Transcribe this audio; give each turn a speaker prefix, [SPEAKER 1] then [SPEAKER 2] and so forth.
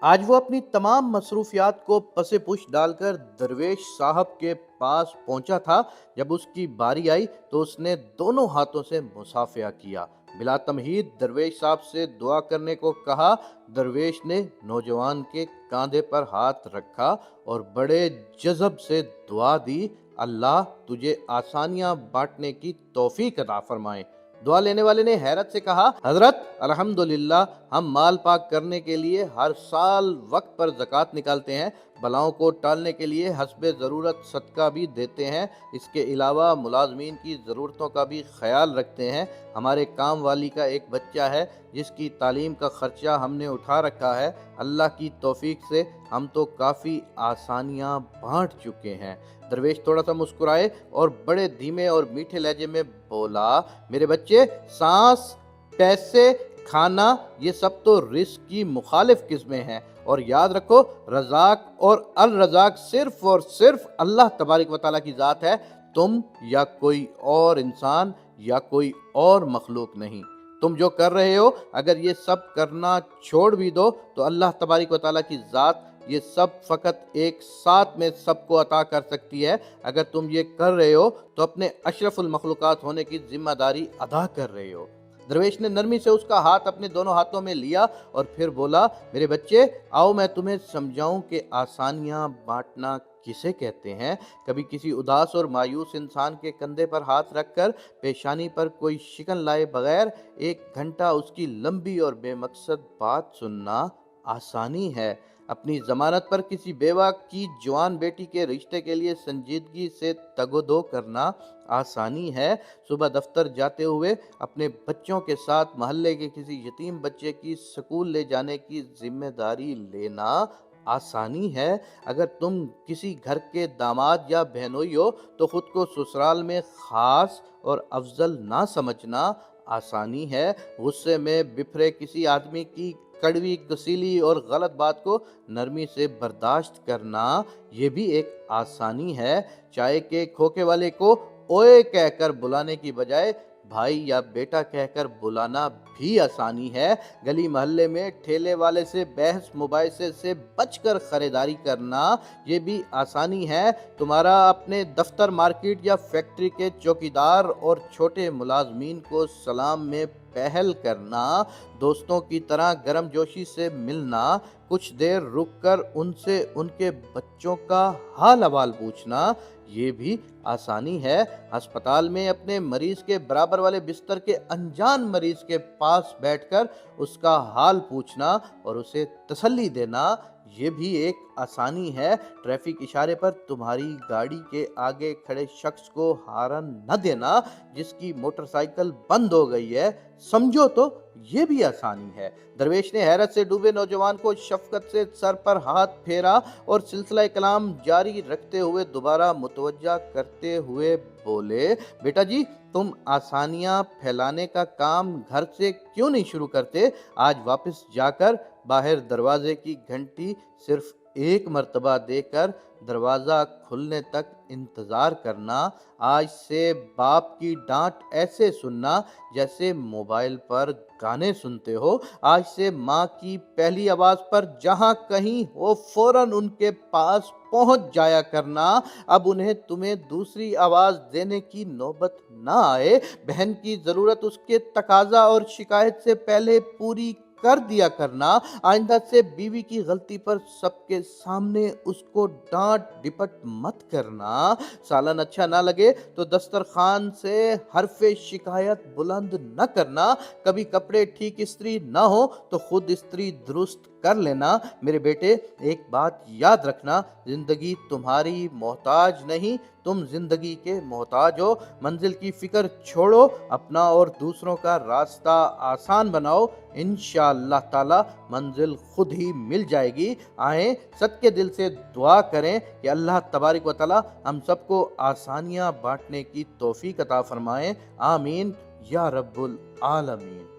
[SPEAKER 1] आज वो अपनी तमाम मसरूफियात को पसे पुश डालकर दरवेश साहब के पास पहुंचा था। जब उसकी बारी आई तो उसने दोनों हाथों से मुसाफिया किया। बिला तमहीद दरवेश साहब से दुआ करने को कहा। दरवेश ने नौजवान के कांधे पर हाथ रखा और बड़े जज़ब से दुआ दी, अल्लाह तुझे आसानियां बांटने की तौफीक अता फरमाए। दुआ लेने वाले ने हैरत से कहा, हजरत अल्हम्दुलिल्लाह, हम माल पाक करने के लिए हर साल वक्त पर ज़कात निकालते हैं, बलाओं को टालने के लिए हस्बे ज़रूरत सदका भी देते हैं, इसके अलावा मुलाजमीन की ज़रूरतों का भी ख्याल रखते हैं। हमारे काम वाली का एक बच्चा है जिसकी तालीम का ख़र्चा हमने उठा रखा है। अल्लाह की तौफीक से हम तो काफ़ी आसानियाँ बांट चुके हैं। दरवेश थोड़ा सा मुस्कुराए और बड़े धीमे और मीठे लहजे में बोला, मेरे बच्चे, सांस, पैसे, खाना, ये सब तो रिस्क की मुखालिफ किस्में हैं, और याद रखो रज़ाक और अल रज़ाक सिर्फ और सिर्फ अल्लाह तबारक व तआला की ज़ात है, तुम या कोई और इंसान या कोई और मखलूक नहीं। तुम जो कर रहे हो, अगर ये सब करना छोड़ भी दो तो अल्लाह तबारक व तआला की ज़ात ये सब फ़कत एक साथ में सबको अता कर सकती है। अगर तुम ये कर रहे हो तो अपने अशरफुल मखलूक़ात होने की जिम्मेदारी अदा कर रहे हो। दरवेश ने नरमी से उसका हाथ अपने दोनों हाथों में लिया और फिर बोला, मेरे बच्चे, आओ मैं तुम्हें समझाऊं कि आसानियां बांटना किसे कहते हैं। कभी किसी उदास और मायूस इंसान के कंधे पर हाथ रखकर पेशानी पर कोई शिकन लाए बगैर 1 घंटा उसकी लंबी और बेमकसद बात सुनना आसानी है। अपनी जमानत पर किसी बेवा की जवान बेटी के रिश्ते के लिए संजीदगी से तगोदो करना आसानी है। सुबह दफ्तर जाते हुए अपने बच्चों के साथ मोहल्ले के किसी यतीम बच्चे की स्कूल ले जाने की जिम्मेदारी लेना आसानी है। अगर तुम किसी घर के दामाद या बहनोई हो तो खुद को ससुराल में खास और अफजल ना समझना आसानी है। गुस्से में बिफरे किसी आदमी की कड़वी, कसीली और गलत बात को नरमी से बर्दाश्त करना ये भी एक आसानी है। चाय के खोखे वाले को ओए कहकर बुलाने की बजाय भाई या बेटा कहकर बुलाना भी आसानी है। गली मोहल्ले में ठेले वाले से बहस मुबाहिसे से बचकर खरीदारी करना ये भी आसानी है। तुम्हारा अपने दफ्तर, मार्केट या फैक्ट्री के चौकीदार और छोटे मुलाजमीन को सलाम में पहल करना, दोस्तों की तरह गर्म जोशी से मिलना, कुछ देर रुककर उनसे उनके बच्चों का हाल अहवाल पूछना, ये भी आसानी है। अस्पताल में अपने मरीज के बराबर वाले बिस्तर के अनजान मरीज के पास बैठकर उसका हाल पूछना और उसे तसल्ली देना, ये भी एक आसानी है। ट्रैफिक इशारे पर तुम्हारी गाड़ी के आगे खड़े शख्स को हारन न देना जिसकी मोटरसाइकिल बंद हो गई है, समझो तो ये भी आसानी है। दरवेश ने हैरत से डूबे नौजवान को शफकत से सर पर हाथ फेरा और सिलसिला कलाम जारी रखते हुए दोबारा मुतवज्जा करते हुए बोले, बेटा जी, तुम आसानियां फैलाने का काम घर से क्यों नहीं शुरू करते? आज वापस जाकर बाहर दरवाजे की घंटी सिर्फ एक मर्तबा देकर दरवाज़ा खुलने तक इंतज़ार करना। आज से बाप की डांट ऐसे सुनना जैसे मोबाइल पर गाने सुनते हो। आज से माँ की पहली आवाज़ पर जहाँ कहीं हो फौरन उनके पास पहुँच जाया करना। अब उन्हें तुम्हें दूसरी आवाज़ देने की नौबत ना आए। बहन की ज़रूरत उसके तकाजा और शिकायत से पहले पूरी कर दिया करना। आइंदा से बीवी की गलती पर सबके सामने उसको डांट डिपट मत करना। सालन अच्छा ना लगे तो दस्तरखान से हरफे शिकायत बुलंद न करना। कभी कपड़े ठीक इस्त्री ना हो तो खुद इस्त्री दुरुस्त कर लेना। मेरे बेटे, एक बात याद रखना, जिंदगी तुम्हारी मोहताज नहीं, तुम जिंदगी के मोहताज हो। मंजिल की फिक्र छोड़ो, अपना और दूसरों का रास्ता आसान बनाओ। इंशाअल्लाह ताला मंजिल खुद ही मिल जाएगी। आए सच्चे दिल से दुआ करें कि अल्लाह तबारक व तआला हम सबको आसानियां बांटने की तौफीक अता फरमाए। आमीन या रब्बुल आलमीन।